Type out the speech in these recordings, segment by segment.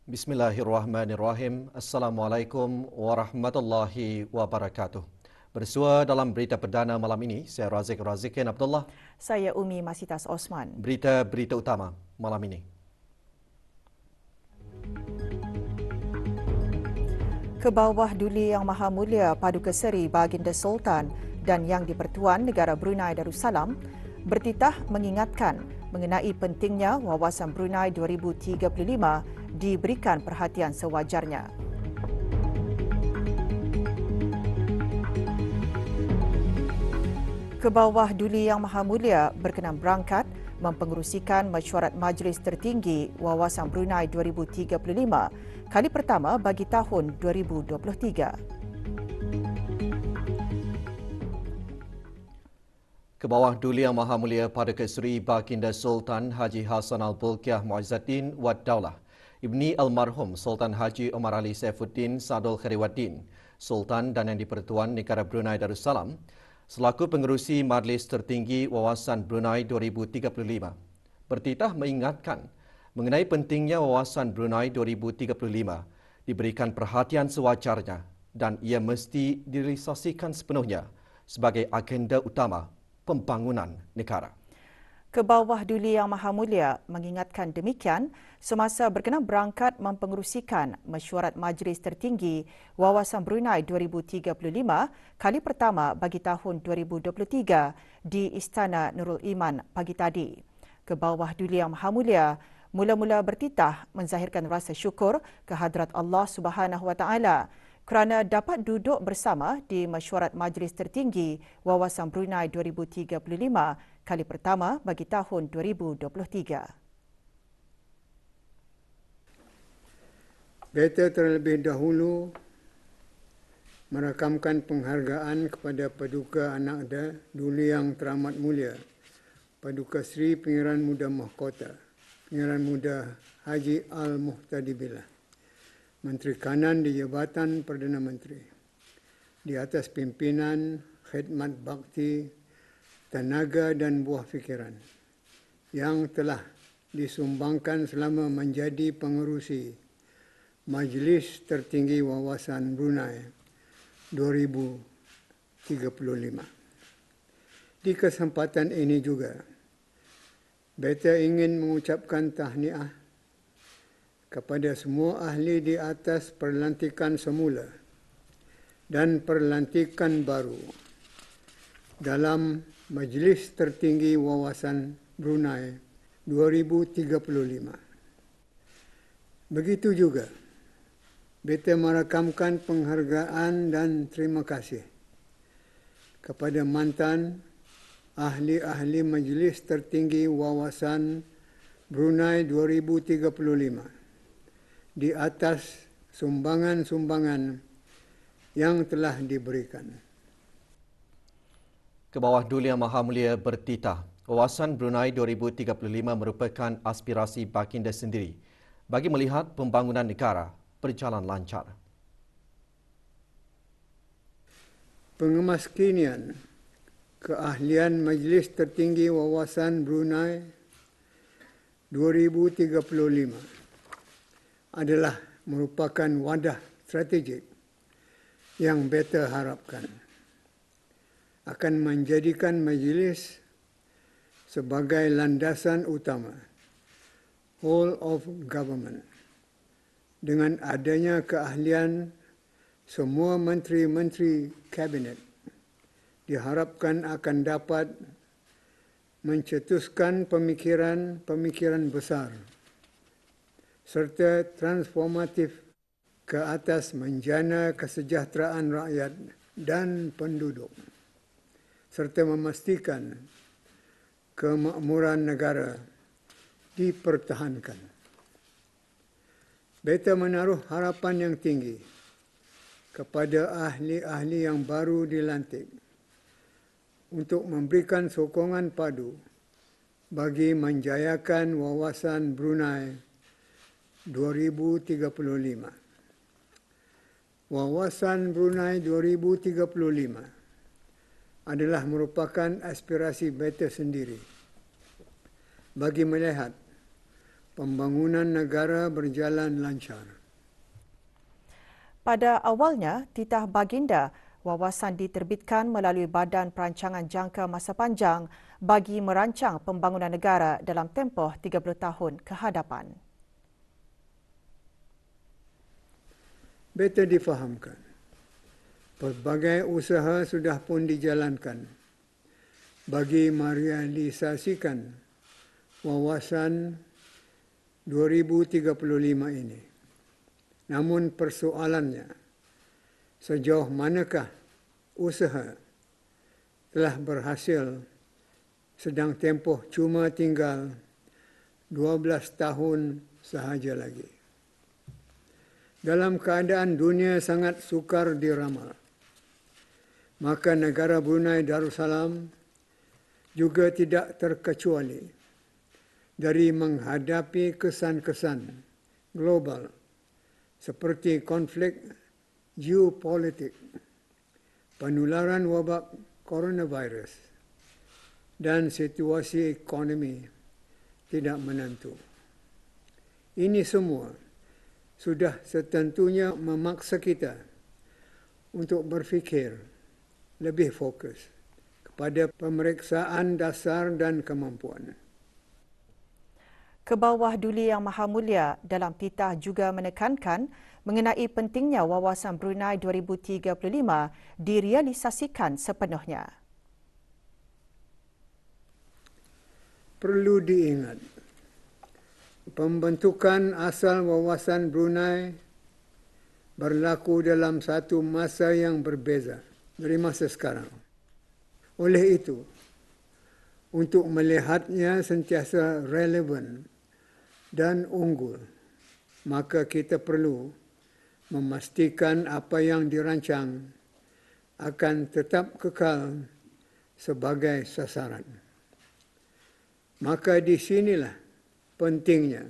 Bismillahirrahmanirrahim. Assalamualaikum warahmatullahi wabarakatuh. Bersua dalam berita perdana malam ini, saya Razikin Abdullah. Saya Umi Masitas Osman. Berita utama malam ini. Kebawah Duli Yang Maha Mulia Paduka Seri Baginda Sultan dan Yang di-Pertuan Negara Brunei Darussalam bertitah mengingatkan mengenai pentingnya wawasan Brunei 2035 diberikan perhatian sewajarnya. Kebawah Duli Yang Maha Mulia berkenan berangkat mempengerusikan mesyuarat Majlis Tertinggi Wawasan Brunei 2035 kali pertama bagi tahun 2023. Kebawah Duli Yang Maha Mulia Paduka Seri Baginda Sultan Haji Hassan Al-Bolkiah Muizzuddin Wad Daulah, Ibni Almarhum Sultan Haji Omar Ali Saifuddin Sadul Khairuddin, Sultan dan Yang di-Pertuan Negara Brunei Darussalam, selaku pengerusi Majlis Tertinggi Wawasan Brunei 2035, bertitah mengingatkan mengenai pentingnya wawasan Brunei 2035 diberikan perhatian sewajarnya dan ia mesti direalisasikan sepenuhnya sebagai agenda utama pembangunan negara. Kebawah Duli Yang Maha Mulia mengingatkan demikian semasa berkenan berangkat mempengerusikan mesyuarat Majlis Tertinggi Wawasan Brunei 2035 kali pertama bagi tahun 2023 di Istana Nurul Iman pagi tadi. Kebawah Duli Yang Maha Mulia mula-mula bertitah menzahirkan rasa syukur kehadrat Allah Subhanahu Wa Taala kerana dapat duduk bersama di mesyuarat Majlis Tertinggi Wawasan Brunei 2035 kali pertama bagi tahun 2023. Beta terlebih dahulu merakamkan penghargaan kepada Paduka Anak Duli Yang Teramat Mulia, Paduka Seri Pengiran Muda Mahkota, Pengiran Muda Haji Al-Muhtadi Billah, Menteri Kanan di Jabatan Perdana Menteri, di atas pimpinan, khidmat bakti, tenaga dan buah fikiran yang telah disumbangkan selama menjadi pengerusi Majlis Tertinggi Wawasan Brunei 2035. Di kesempatan ini juga, beta ingin mengucapkan tahniah kepada semua ahli di atas perlantikan semula dan perlantikan baru dalam Majlis Tertinggi Wawasan Brunei 2035. Begitu juga, beta merakamkan penghargaan dan terima kasih kepada mantan ahli-ahli Majlis Tertinggi Wawasan Brunei 2035 di atas sumbangan-sumbangan yang telah diberikan. Kebawah Duli Yang Maha Mulia bertitah, Wawasan Brunei 2035 merupakan aspirasi baginda sendiri bagi melihat pembangunan negara berjalan lancar. Pengemaskinian keahlian Majlis Tertinggi Wawasan Brunei 2035 adalah merupakan wadah strategik yang beta harapkan akan menjadikan majlis sebagai landasan utama whole of government. Dengan adanya keahlian semua menteri-menteri kabinet diharapkan akan dapat mencetuskan pemikiran besar serta transformatif ke atas menjana kesejahteraan rakyat dan penduduk, serta memastikan kemakmuran negara dipertahankan. Beta menaruh harapan yang tinggi kepada ahli-ahli yang baru dilantik untuk memberikan sokongan padu bagi menjayakan wawasan Brunei 2035. Wawasan Brunei 2035 adalah merupakan aspirasi Beta sendiri bagi melihat pembangunan negara berjalan lancar. Pada awalnya, titah baginda, wawasan diterbitkan melalui Badan Perancangan Jangka Masa Panjang bagi merancang pembangunan negara dalam tempoh 30 tahun ke hadapan. Beta difahamkan, pelbagai usaha sudah pun dijalankan bagi merealisasikan wawasan 2035 ini. Namun persoalannya, sejauh manakah usaha telah berhasil sedang tempoh cuma tinggal 12 tahun sahaja lagi. Dalam keadaan dunia sangat sukar diramal, maka negara Brunei Darussalam juga tidak terkecuali dari menghadapi kesan-kesan global seperti konflik geopolitik, penularan wabak coronavirus, dan situasi ekonomi tidak menentu. Ini semua sudah setentunya memaksa kita untuk berfikir lebih fokus kepada pemeriksaan dasar dan kemampuan. Kebawah Duli Yang Maha Mulia dalam titah juga menekankan mengenai pentingnya wawasan Brunei 2035 direalisasikan sepenuhnya. Perlu diingat, pembentukan asal wawasan Brunei berlaku dalam satu masa yang berbeza dari masa sekarang. Oleh itu, untuk melihatnya sentiasa relevan dan unggul, maka kita perlu memastikan apa yang dirancang akan tetap kekal sebagai sasaran. Maka di sinilah pentingnya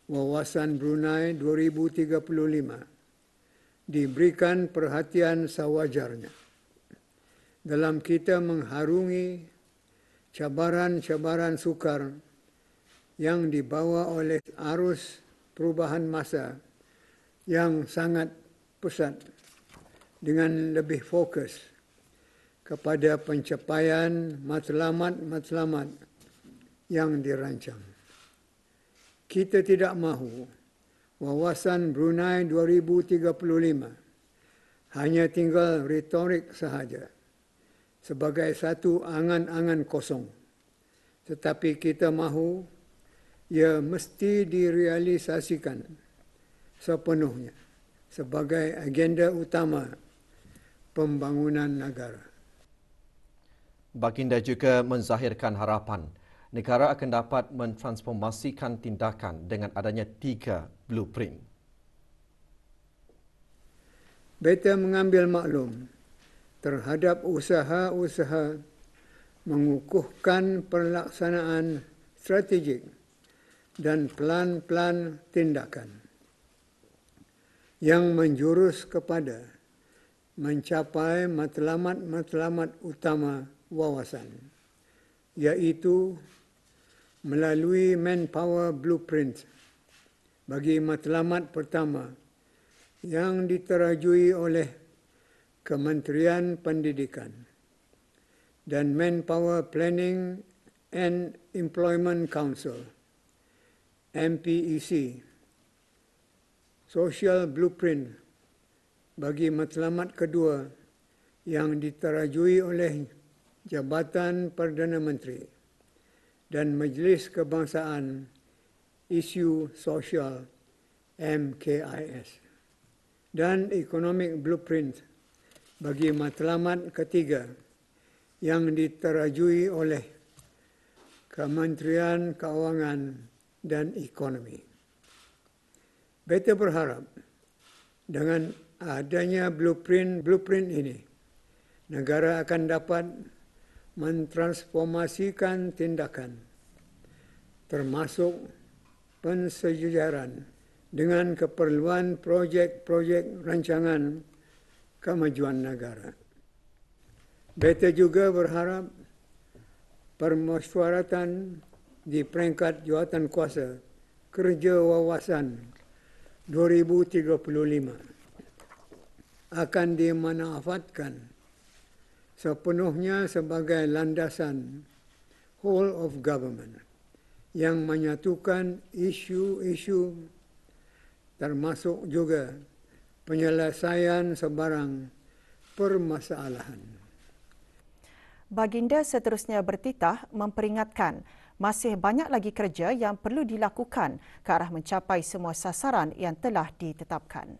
wawasan Brunei 2035 diberikan perhatian sewajarnya dalam kita mengharungi cabaran-cabaran sukar yang dibawa oleh arus perubahan masa yang sangat pesat dengan lebih fokus kepada pencapaian matlamat-matlamat yang dirancang. Kita tidak mahu wawasan Brunei 2035 hanya tinggal retorik sahaja sebagai satu angan-angan kosong, tetapi kita mahu ia mesti direalisasikan sepenuhnya sebagai agenda utama pembangunan negara. Baginda juga menzahirkan harapan negara akan dapat mentransformasikan tindakan dengan adanya 3 blueprint. Beta mengambil maklum terhadap usaha-usaha mengukuhkan pelaksanaan strategik dan plan-plan tindakan yang menjurus kepada mencapai matlamat-matlamat utama wawasan, iaitu melalui manpower blueprint bagi matlamat pertama yang diterajui oleh Kementerian Pendidikan dan Manpower Planning and Employment Council MPEC, Social Blueprint bagi matlamat kedua yang diterajui oleh Jabatan Perdana Menteri dan Majlis Kebangsaan Isu Sosial MKIS, dan Economic Blueprint bagi matlamat ketiga yang diterajui oleh Kementerian Keuangan dan Ekonomi. Beta berharap dengan adanya blueprint ini, negara akan dapat mentransformasikan tindakan, termasuk pensejajaran dengan keperluan projek-projek rancangan kemajuan negara. Beta juga berharap permusyawaratan di peringkat jawatankuasa kerja wawasan 2035 akan dimanfaatkan sepenuhnya sebagai landasan whole of government yang menyatukan isu-isu termasuk juga penyelesaian sebarang permasalahan. Baginda seterusnya bertitah memperingatkan masih banyak lagi kerja yang perlu dilakukan ke arah mencapai semua sasaran yang telah ditetapkan.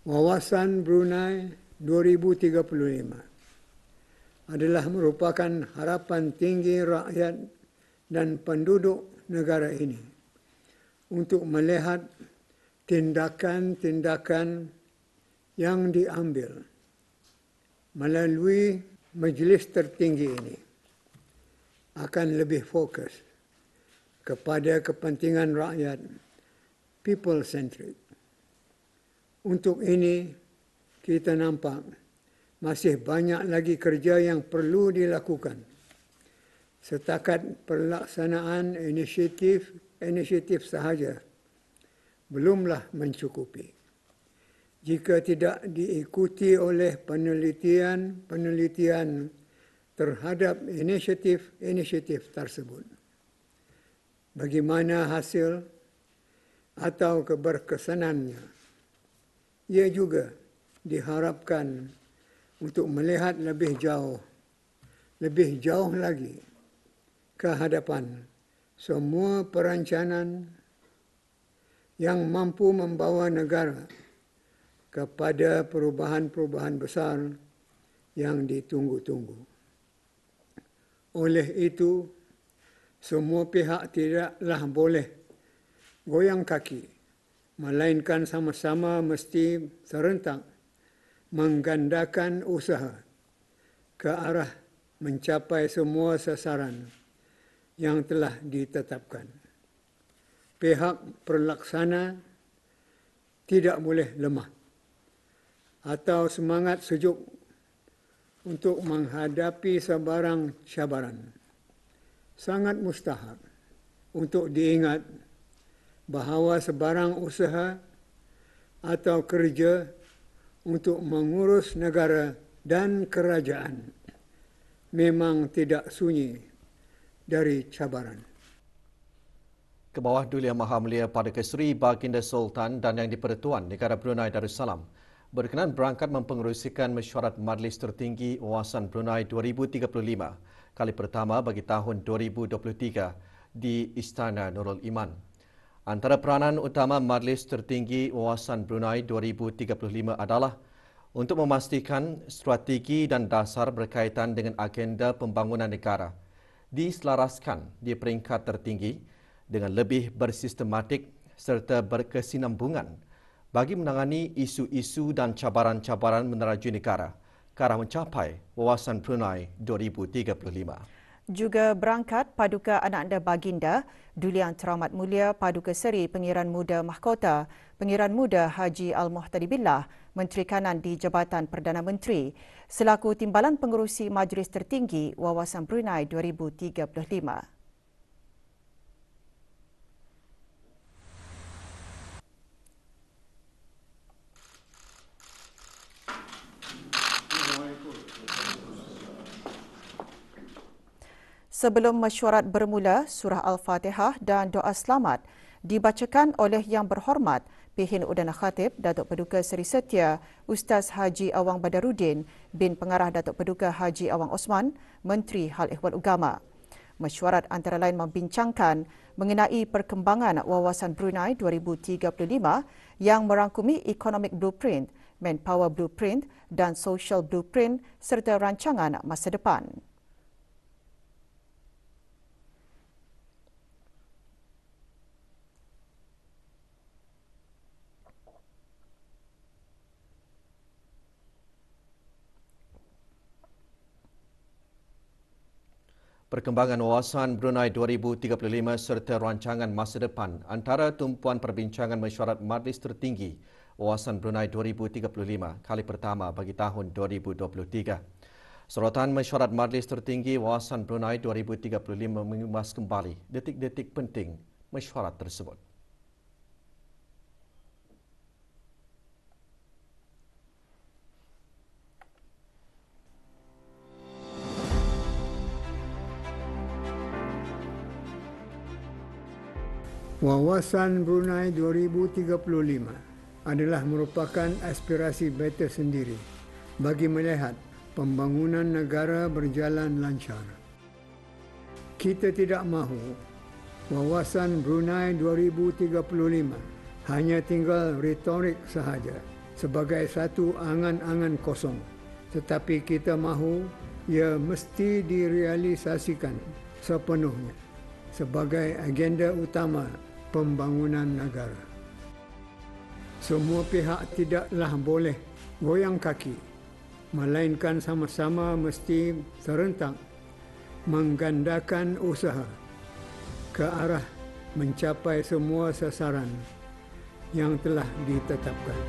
Wawasan Brunei 2035 adalah merupakan harapan tinggi rakyat dan penduduk negara ini untuk melihat tindakan-tindakan yang diambil melalui majlis tertinggi ini akan lebih fokus kepada kepentingan rakyat, people-centric. Untuk ini, kita nampak masih banyak lagi kerja yang perlu dilakukan. Setakat pelaksanaan inisiatif sahaja belumlah mencukupi. Jika tidak diikuti oleh penelitian terhadap inisiatif tersebut, bagaimana hasil atau keberkesanannya, ia juga diharapkan untuk melihat lebih jauh lagi ke hadapan semua perancangan yang mampu membawa negara kepada perubahan-perubahan besar yang ditunggu-tunggu. Oleh itu, semua pihak tidaklah boleh goyang kaki, melainkan sama-sama mesti serentak menggandakan usaha ke arah mencapai semua sasaran yang telah ditetapkan. Pihak perlaksana tidak boleh lemah atau semangat sejuk untuk menghadapi sebarang cabaran. Sangat mustahil untuk diingat bahawa sebarang usaha atau kerja untuk mengurus negara dan kerajaan memang tidak sunyi dari cabaran. Ke bawah Duli Yang Maha Mulia Paduka Seri Baginda Sultan dan Yang di-Pertuan Negara Brunei Darussalam berkenan berangkat mempengerusikan mesyuarat Majlis Tertinggi Wawasan Brunei 2035 kali pertama bagi tahun 2023 di Istana Nurul Iman. Antara peranan utama Majlis Tertinggi Wawasan Brunei 2035 adalah untuk memastikan strategi dan dasar berkaitan dengan agenda pembangunan negara diselaraskan di peringkat tertinggi dengan lebih bersistematik serta berkesinambungan bagi menangani isu-isu dan cabaran-cabaran meneraju negara ke arah mencapai Wawasan Brunei 2035. Juga berangkat Paduka Ananda Baginda, Duli Yang Teramat Mulia Paduka Seri Pengiran Muda Mahkota, Pengiran Muda Haji Al-Muhtadi Billah, Menteri Kanan di Jabatan Perdana Menteri, selaku Timbalan Pengerusi Majlis Tertinggi Wawasan Brunei 2035. Sebelum mesyuarat bermula, Surah Al-Fatihah dan doa selamat dibacakan oleh Yang Berhormat Pihin Udana Khatib Datuk Paduka Seri Setia Ustaz Haji Awang Badarudin bin Pengarah Datuk Paduka Haji Awang Osman, Menteri Hal Ehwal Agama. Mesyuarat antara lain membincangkan mengenai perkembangan Wawasan Brunei 2035 yang merangkumi Economic Blueprint, Manpower Blueprint dan Social Blueprint serta rancangan masa depan. Perkembangan Wawasan Brunei 2035 serta rancangan masa depan antara tumpuan perbincangan mesyuarat Majlis Tertinggi Wawasan Brunei 2035 kali pertama bagi tahun 2023. Sorotan mesyuarat Majlis Tertinggi Wawasan Brunei 2035 mengulas kembali detik-detik penting mesyuarat tersebut. Wawasan Brunei 2035 adalah merupakan aspirasi beta sendiri bagi melihat pembangunan negara berjalan lancar. Kita tidak mahu Wawasan Brunei 2035 hanya tinggal retorik sahaja sebagai satu angan-angan kosong, tetapi kita mahu ia mesti direalisasikan sepenuhnya sebagai agenda utama pembangunan negara. Semua pihak tidaklah boleh goyang kaki, melainkan sama-sama mesti serentak menggandakan usaha ke arah mencapai semua sasaran yang telah ditetapkan.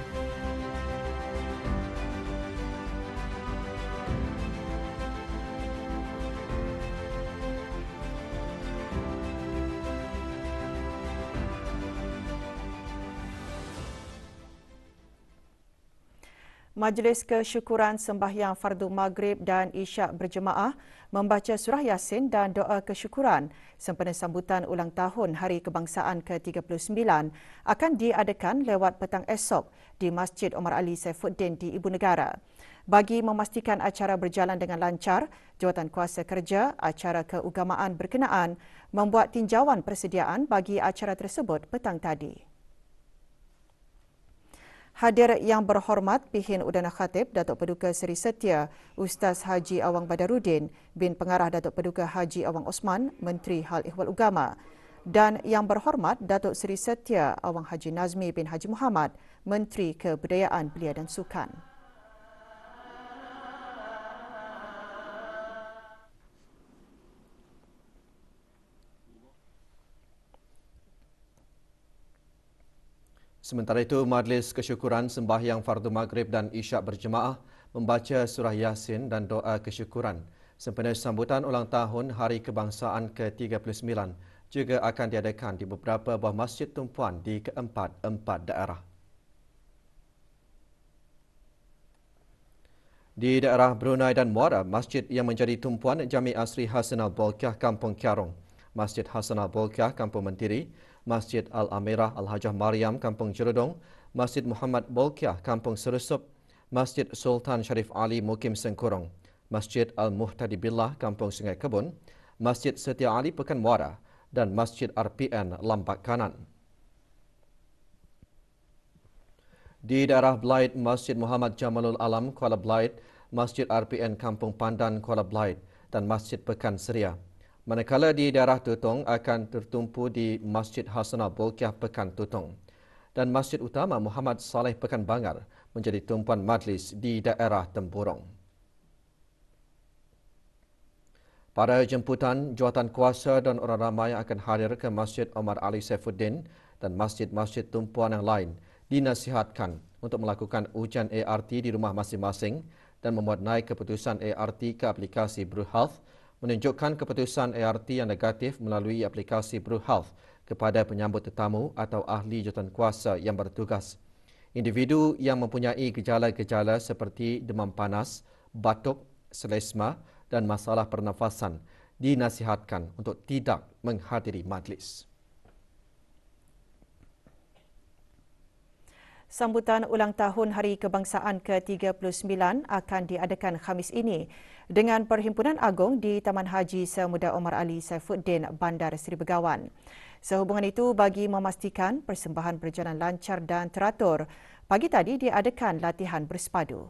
Majlis Kesyukuran Sembahyang Fardu Maghrib dan Isyak berjemaah membaca surah Yasin dan doa kesyukuran sempena sambutan ulang tahun Hari Kebangsaan ke-39 akan diadakan lewat petang esok di Masjid Omar Ali Saifuddin di Ibu Negara. Bagi memastikan acara berjalan dengan lancar, Jawatan Kuasa Kerja Acara Keagamaan berkenaan membuat tinjauan persediaan bagi acara tersebut petang tadi. Hadir yang berhormat Pihin Udana Khatib Datuk Paduka Seri Setia Ustaz Haji Awang Badarudin bin Pengarah Datuk Paduka Haji Awang Osman, Menteri Hal Ehwal Ugama, dan yang berhormat Datuk Seri Setia Awang Haji Nazmi bin Haji Muhammad, Menteri Kebudayaan Belia dan Sukan. Sementara itu, Majlis Kesyukuran Sembahyang Fardu Maghrib dan Isyak berjemaah membaca surah Yasin dan doa kesyukuran sempena sambutan ulang tahun Hari Kebangsaan ke-39 juga akan diadakan di beberapa buah masjid tumpuan di keempat daerah. Di daerah Brunei dan Muara, masjid yang menjadi tumpuan Jami Asri Hasan Al-Bolkiah Kampung Kiarong, Masjid Hasan Al-Bolkiah Kampung Mentiri, Masjid Al-Amirah Al-Hajah Mariam Kampung Jerudong, Masjid Muhammad Bolkiah Kampung Serusup, Masjid Sultan Sharif Ali Mukim Sengkurong, Masjid Al-Muhtadi Billah Kampung Sungai Kebun, Masjid Setia Ali Pekan Muara dan Masjid RPN Lambak Kanan. Di daerah Blaid, Masjid Muhammad Jamalul Alam Kuala Blaid, Masjid RPN Kampung Pandan Kuala Blaid dan Masjid Pekan Seria. Manakala di daerah Tutong akan tertumpu di Masjid Hasan Al-Bolkiah Pekan Tutong dan Masjid Utama Muhammad Saleh Pekan Bangar menjadi tumpuan majlis di daerah Temburong. Pada jemputan, jawatan kuasa dan orang ramai akan hadir ke Masjid Omar Ali Saifuddin dan masjid-masjid tumpuan yang lain dinasihatkan untuk melakukan ujian ART di rumah masing-masing dan memuat naik keputusan ART ke aplikasi BruHealth, menunjukkan keputusan ART yang negatif melalui aplikasi BruHealth kepada penyambut tetamu atau ahli jawatan kuasa yang bertugas. Individu yang mempunyai gejala-gejala seperti demam panas, batuk, selesma dan masalah pernafasan dinasihatkan untuk tidak menghadiri majlis. Sambutan ulang tahun Hari Kebangsaan ke-39 akan diadakan Khamis ini dengan Perhimpunan Agong di Taman Haji Semuda Omar Ali Saifuddin, Bandar Seri Begawan. Sehubungan itu, bagi memastikan persembahan berjalan lancar dan teratur, pagi tadi diadakan latihan bersepadu.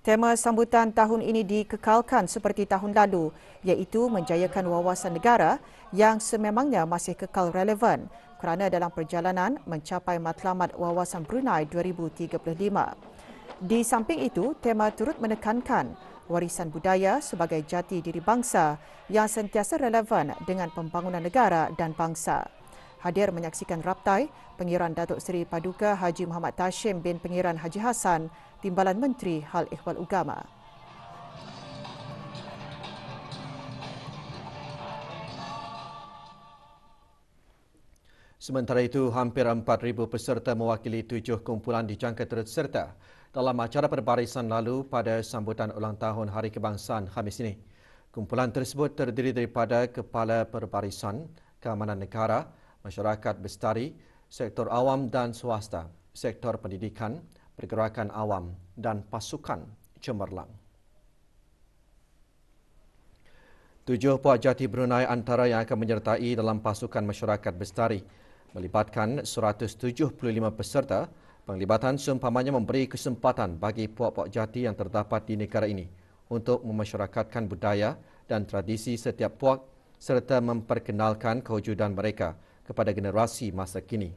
Tema sambutan tahun ini dikekalkan seperti tahun lalu, iaitu menjayakan wawasan negara yang sememangnya masih kekal relevan kerana dalam perjalanan mencapai matlamat Wawasan Brunei 2035. Di samping itu, tema turut menekankan warisan budaya sebagai jati diri bangsa yang sentiasa relevan dengan pembangunan negara dan bangsa. Hadir menyaksikan raptai Pengiran Datuk Seri Paduka Haji Muhammad Tashim bin Pengiran Haji Hassan, Timbalan Menteri Hal Ehwal Ugama. Sementara itu, hampir 4,000 peserta mewakili 7 kumpulan dijangka turut serta dalam acara perbarisan lalu pada sambutan ulang tahun Hari Kebangsaan Khamis ini. Kumpulan tersebut terdiri daripada Kepala Perbarisan, Keamanan Negara, Masyarakat Bestari, Sektor Awam dan Swasta, Sektor Pendidikan, Pergerakan Awam dan Pasukan Cemerlang. 7 puak jati Brunei antara yang akan menyertai dalam pasukan masyarakat bestari melibatkan 175 peserta. Penglibatan seumpamanya memberi kesempatan bagi puak-puak jati yang terdapat di negara ini untuk memasyarakatkan budaya dan tradisi setiap puak serta memperkenalkan kewujudan mereka kepada generasi masa kini.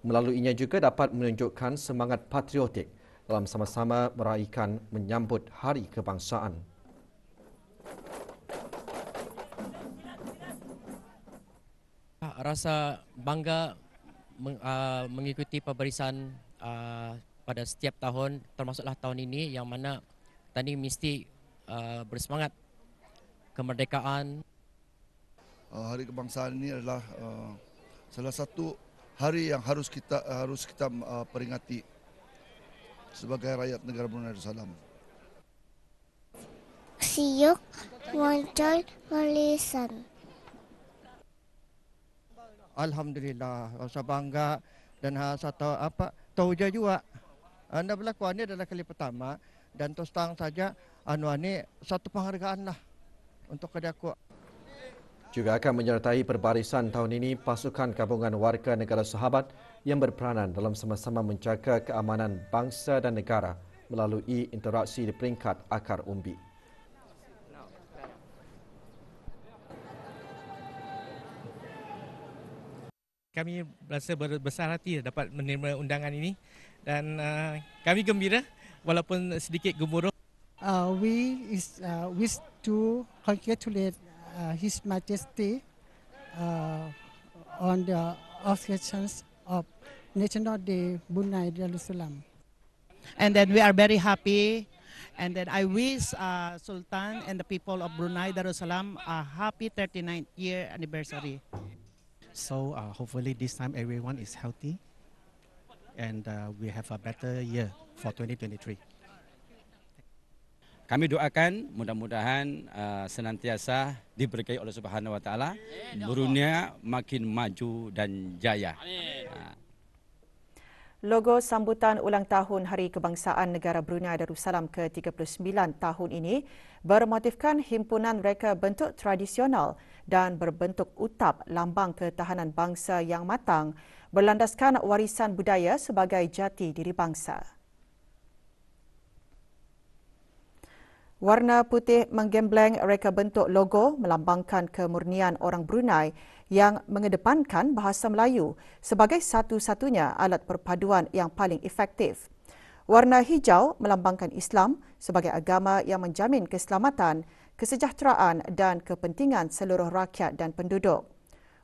Melaluinya juga dapat menunjukkan semangat patriotik dalam sama-sama meraihkan menyambut Hari Kebangsaan. Rasa bangga mengikuti perbarisan pada setiap tahun, termasuklah tahun ini yang mana tadi mesti bersemangat kemerdekaan. Hari Kebangsaan ini adalah salah satu hari yang harus kita peringati sebagai rakyat negara Brunei Darussalam. Siok muncul warisan. Alhamdulillah, rasa bangga dan tahu juga. Anda berlaku ini adalah kali pertama dan terus terang saja ini satu penghargaan lah untuk aku. Juga akan menyertai perbarisan tahun ini pasukan gabungan warga negara sahabat yang berperanan dalam sama-sama menjaga keamanan bangsa dan negara melalui interaksi di peringkat akar umbi. Kami berasa besar hati dapat menerima undangan ini dan kami gembira walaupun sedikit gemuruh. We wish to congratulate His Majesty on the occasions of National Day Brunei Darussalam. And then we are very happy, and then I wish Sultan and the people of Brunei Darussalam a happy 39th year anniversary. So hopefully this time everyone is healthy and we have a better year for 2023. Kami doakan mudah-mudahan senantiasa diberkahi oleh Subhanahu Wa Taala, Brunei makin maju dan jaya. Logo sambutan ulang tahun Hari Kebangsaan Negara Brunei Darussalam ke-39 tahun ini bermotifkan himpunan reka bentuk tradisional dan berbentuk utap lambang ketahanan bangsa yang matang berlandaskan warisan budaya sebagai jati diri bangsa. Warna putih menggembleng reka bentuk logo melambangkan kemurnian orang Brunei yang mengedepankan bahasa Melayu sebagai satu-satunya alat perpaduan yang paling efektif. Warna hijau melambangkan Islam sebagai agama yang menjamin keselamatan, kesejahteraan dan kepentingan seluruh rakyat dan penduduk.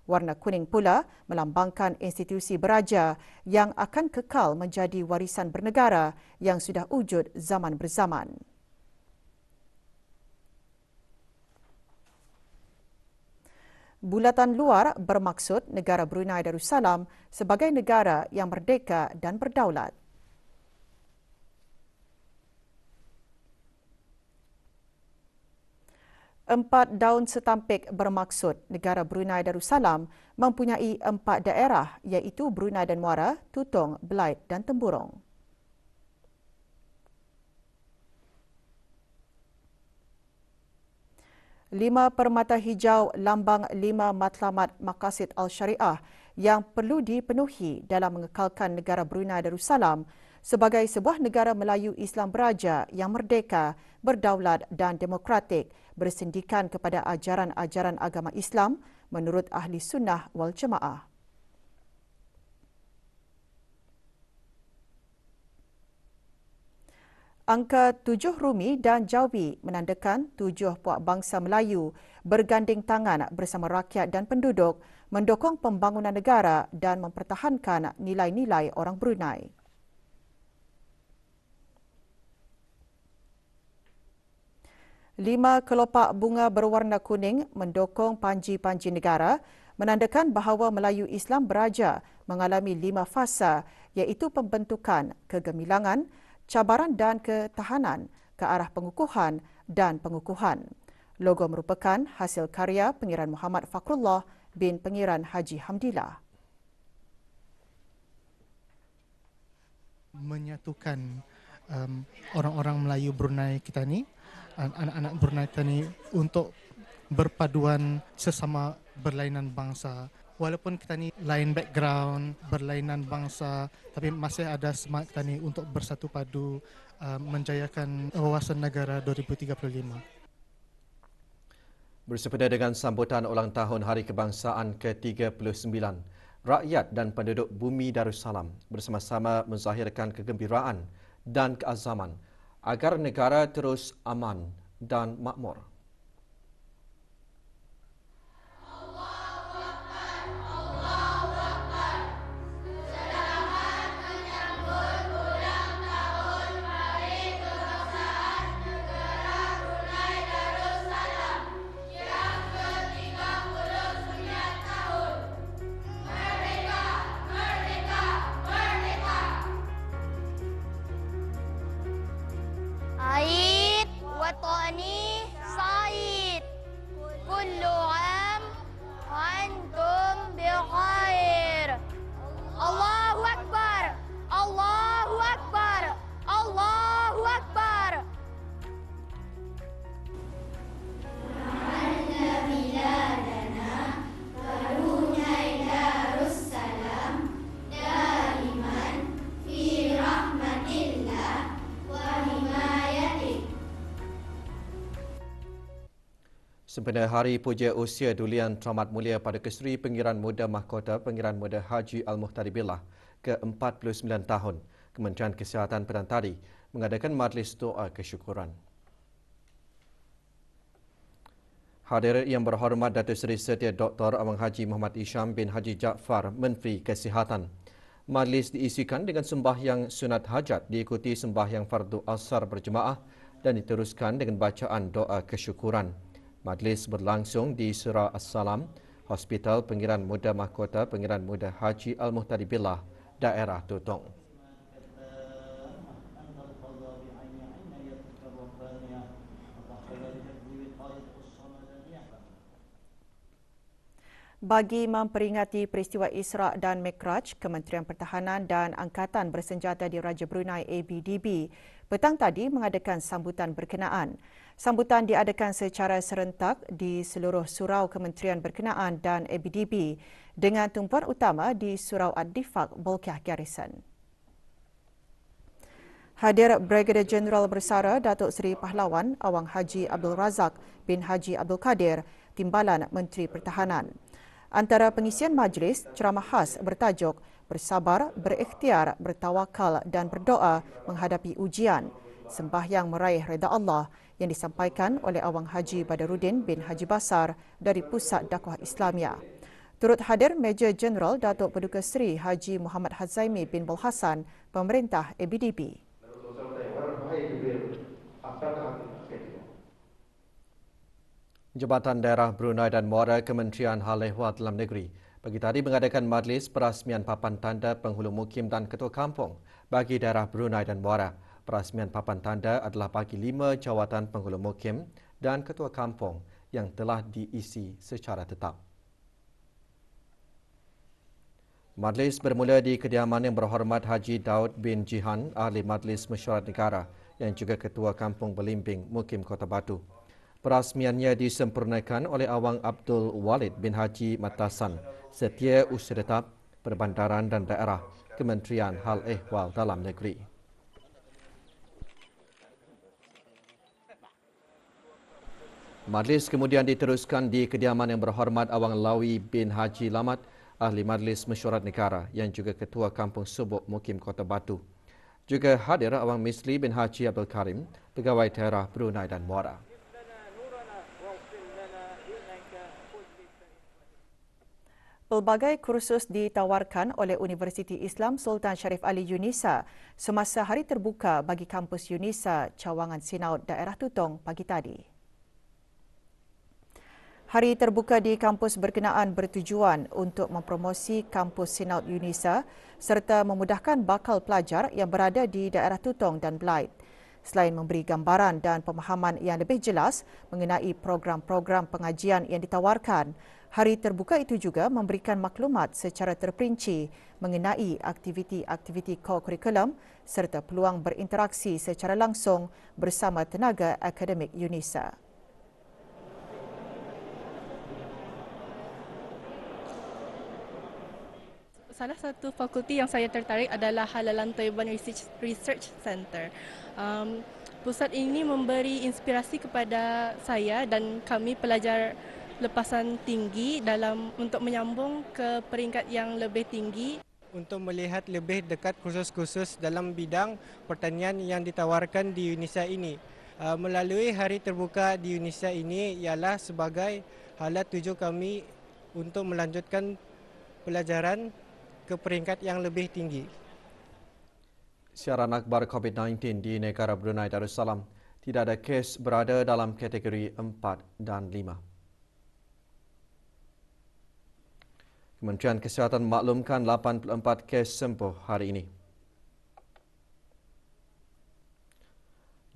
Warna kuning pula melambangkan institusi beraja yang akan kekal menjadi warisan bernegara yang sudah wujud zaman berzaman. Bulatan luar bermaksud negara Brunei Darussalam sebagai negara yang merdeka dan berdaulat. Empat daun setampik bermaksud negara Brunei Darussalam mempunyai 4 daerah iaitu Brunei dan Muara, Tutong, Belait dan Temburong. Lima permata hijau lambang 5 matlamat maqasid al-syariah yang perlu dipenuhi dalam mengekalkan negara Brunei Darussalam sebagai sebuah negara Melayu Islam beraja yang merdeka, berdaulat dan demokratik bersendikan kepada ajaran-ajaran agama Islam menurut Ahli Sunnah wal Jemaah. Angka 7 Rumi dan Jawi menandakan 7 puak bangsa Melayu berganding tangan bersama rakyat dan penduduk mendukung pembangunan negara dan mempertahankan nilai-nilai orang Brunei. Lima kelopak bunga berwarna kuning mendukung panji-panji negara menandakan bahawa Melayu Islam Beraja mengalami 5 fasa iaitu pembentukan, kegemilangan, cabaran dan ketahanan ke arah pengukuhan dan pengukuhan. Logo merupakan hasil karya Pengiran Muhammad Fakrullah bin Pengiran Haji Hamdillah. Menyatukan orang-orang Melayu Brunei kita ni, anak-anak Brunei kita ni untuk berpaduan sesama berlainan bangsa. Walaupun kita ni lain background, berlainan bangsa, tapi masih ada semangat kita ni untuk bersatu padu menjayakan wawasan negara 2035. Bersempena dengan sambutan ulang tahun Hari Kebangsaan ke-39, rakyat dan penduduk bumi Darussalam bersama-sama menzahirkan kegembiraan dan keazaman agar negara terus aman dan makmur. عيد وطني سعيد كل عام وأنتم بخير الله أكبر الله أكبر الله أكبر أن بلادنا بروني دارالسلام دائما في رحمة الله وحمايته. Sempena Hari Puja Usia Durian Teramat Mulia pada Kesri Pengiran Muda Mahkota Pengiran Muda Haji Al-Muhtadi Billah ke-49 tahun, Kementerian Kesihatan Penang tadi mengadakan majlis doa kesyukuran. Hadir yang berhormat Datuk Seri Setia Dr. Awang Haji Muhammad Isham bin Haji Jaafar, Menteri Kesihatan. Majlis diisikan dengan sembahyang sunat hajat diikuti sembahyang fardu asar berjemaah dan diteruskan dengan bacaan doa kesyukuran. Majlis berlangsung di Surah As-Salam, Hospital Pengiran Muda Mahkota Pengiran Muda Haji Al-Muhtadi Billah, daerah Tutong. Bagi memperingati peristiwa Isra' dan Mikraj, Kementerian Pertahanan dan Angkatan Bersenjata di Raja Brunei ABDB petang tadi mengadakan sambutan berkenaan. Sambutan diadakan secara serentak di seluruh surau kementerian berkenaan dan ABDB dengan tumpuan utama di Surau Ad-Difaq Bolkiah Garrison. Hadir Brigadier Jeneral Bersara Datuk Seri Pahlawan Awang Haji Abdul Razak bin Haji Abdul Kadir, Timbalan Menteri Pertahanan. Antara pengisian majlis, ceramah khas bertajuk Bersabar, Berikhtiar, Bertawakal dan Berdoa Menghadapi Ujian, Sembahyang Meraih Reda Allah yang disampaikan oleh Awang Haji Badarudin bin Haji Basar dari Pusat Dakwah Islamiyah. Turut hadir Major Jeneral Datuk Paduka Seri Haji Muhammad Hazaimi bin Bul Hassan, Pemerintah ABDB. Jabatan Daerah Brunei dan Muara Kementerian Hal Ehwal Dalam Negeri pagi tadi mengadakan majlis perasmian papan tanda penghulu mukim dan ketua kampung bagi daerah Brunei dan Muara. Perasmian papan tanda adalah bagi 5 jawatan penghulu mukim dan ketua kampung yang telah diisi secara tetap. Majlis bermula di kediaman Yang Berhormat Haji Daud bin Jihan, Ahli Majlis Mesyuarat Negara yang juga Ketua Kampung Belimbing Mukim Kota Batu. Perasmiannya disempurnakan oleh Awang Abdul Walid bin Haji Matasan, Setia Usaha Tetap, Perbandaran dan Daerah, Kementerian Hal Ehwal Dalam Negeri. Majlis kemudian diteruskan di kediaman Yang Berhormat Awang Lawi bin Haji Lamat, Ahli Majlis Mesyuarat Negara yang juga Ketua Kampung Subuk Mukim Kota Batu. Juga hadir Awang Misli bin Haji Abdul Karim, Pegawai Daerah Brunei dan Muara. Pelbagai kursus ditawarkan oleh Universiti Islam Sultan Sharif Ali Yunisa semasa hari terbuka bagi kampus Yunisa Cawangan Sinaut Daerah Tutong pagi tadi. Hari terbuka di kampus berkenaan bertujuan untuk mempromosi kampus Sinaut Yunisa serta memudahkan bakal pelajar yang berada di daerah Tutong dan Belait. Selain memberi gambaran dan pemahaman yang lebih jelas mengenai program-program pengajian yang ditawarkan, hari terbuka itu juga memberikan maklumat secara terperinci mengenai aktiviti-aktiviti co-kurikulum serta peluang berinteraksi secara langsung bersama tenaga akademik Yunisa. Salah satu fakulti yang saya tertarik adalah Halalan Thaiban Research Center. Pusat ini memberi inspirasi kepada saya dan kami pelajar lepasan tinggi untuk menyambung ke peringkat yang lebih tinggi. Untuk melihat lebih dekat kursus-kursus dalam bidang pertanian yang ditawarkan di Yunisa ini. Melalui hari terbuka di Yunisa ini ialah sebagai hala tuju kami untuk melanjutkan pelajaran ke peringkat yang lebih tinggi. Siaran akhbar COVID-19 di negara Brunei Darussalam, tidak ada kes berada dalam kategori 4 dan 5. Kementerian Kesihatan maklumkan 84 kes sembuh hari ini.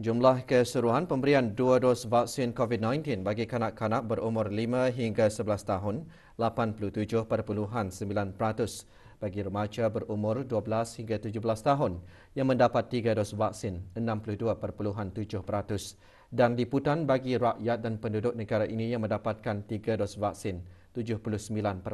Jumlah keseluruhan pemberian 2 dos vaksin COVID-19 bagi kanak-kanak berumur 5 hingga 11 tahun, 87.9%. Bagi remaja berumur 12 hingga 17 tahun yang mendapat 3 dos vaksin, 62.7%. Dan liputan bagi rakyat dan penduduk negara ini yang mendapatkan 3 dos vaksin, 79.1%.